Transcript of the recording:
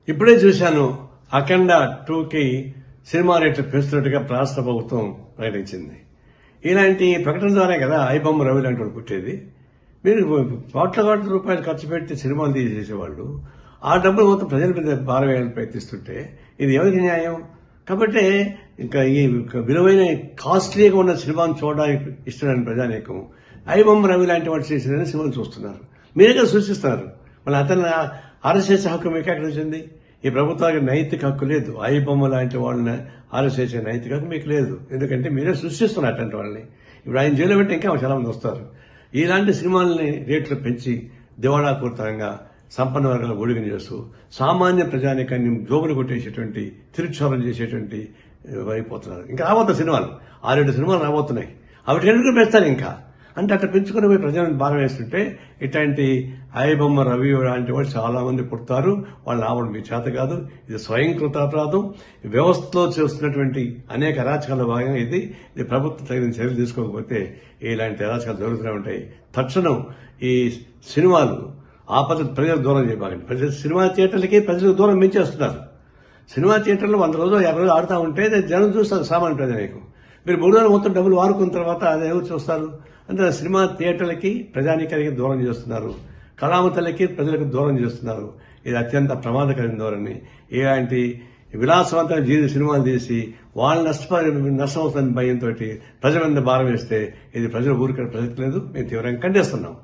ఇప్పుడే చూశాను అఖండ 2కి సినిమా రేట్లు పెంచుతున్నట్టుగా రాష్ట్ర ప్రభుత్వం ప్రకటించింది. ఇలాంటి ప్రకటన ద్వారా కదా ఐబొమ్మ రవి లాంటి వాళ్ళు పుట్టేది. మీరు కోట్ల రూపాయలు ఖర్చు పెట్టి సినిమాలు తీసేసేవాళ్ళు ఆ డబ్బులు మొత్తం ప్రజల మీద భారం వేయాలని ప్రయత్నిస్తుంటే ఇది ఎవరికి న్యాయం? కాబట్టి ఇంకా ఈ విలువైన కాస్ట్లీగా ఉన్న సినిమాను చూడడానికి ఇష్టమైన ప్రజానీకం ఐబొమ్మ రవి లాంటి వాడు చేసిన సినిమాలు చూస్తున్నారు. మీరే సూచిస్తున్నారు. మళ్ళీ అతను అరెస్ట్ చేసే హక్కు మీకు ఎక్కడ వచ్చింది? ఈ ప్రభుత్వానికి నైతిక హక్కు లేదు. ఐబొమ్మ లాంటి వాళ్ళని అరెస్ట్ చేసే నైతిక హక్కు మీకు లేదు. ఎందుకంటే మీరే సృష్టిస్తున్నారు అటువంటి వాళ్ళని. ఇప్పుడు ఆయన జైలు పెట్టి ఇంకా చాలా మంది వస్తారు. ఇలాంటి సినిమాలని రేట్లు పెంచి దివాళాపూరితంగా సంపన్న వర్గాలు ఒడిగిన చేస్తూ సామాన్య ప్రజానికాన్ని జోగులు కొట్టేసేటువంటి తిరుక్షోభం చేసేటువంటి అయిపోతున్నారు. ఇంకా రాబోతున్న సినిమాలు 6-7 సినిమాలు రాబోతున్నాయి. అవి ఎందుకు పెంచుతారు ఇంకా అంటే అట్లా పెంచుకుని పోయి ప్రజలను భారం వేస్తుంటే ఇట్లాంటి ఐబొమ్మ రవి లాంటి వాళ్ళు చాలా మంది పుడతారు. వాళ్ళు రావడం మీ చేత కాదు. ఇది స్వయంకృత అపరాధం. వ్యవస్థలో చేస్తున్నటువంటి అనేక అరాచకాల భాగంగా ఇది ప్రభుత్వం తగిన చర్యలు తీసుకోకపోతే ఇలాంటి అరాచకాలు జరుగుతూనే ఉంటాయి. తక్షణం ఈ సినిమాలు ఆ పద్ధతి ప్రజలకు దూరం చేయబాగండి. ప్రజలు సినిమా థియేటర్లకి ప్రజలకు దూరం పెంచేస్తున్నారు. సినిమా థియేటర్లో 100 రోజులు 50 రోజులు ఆడుతూ ఉంటే జనం చూస్తారు సామాన్య ప్రజానికి. మీరు 3 రోజులు మొత్తం డబ్బులు వాడుకున్న తర్వాత అది ఎవరు చూస్తారు? అంటే సినిమా థియేటర్లకి ప్రజానీకానికి దూరం చేస్తున్నారు. కళామతలకి ప్రజలకు దూరం చేస్తున్నారు. ఇది అత్యంత ప్రమాదకరమైన ధోరణి. ఇలాంటి విలాసవంతమైన సినిమాలు తీసి వాళ్ళు నష్టం అవుతున్న భయంతో ప్రజల మీద భారం వేస్తే ఇది ప్రజలు ఊరికే ప్రసక్తి లేదు. మేము తీవ్రంగా ఖండిస్తున్నాం.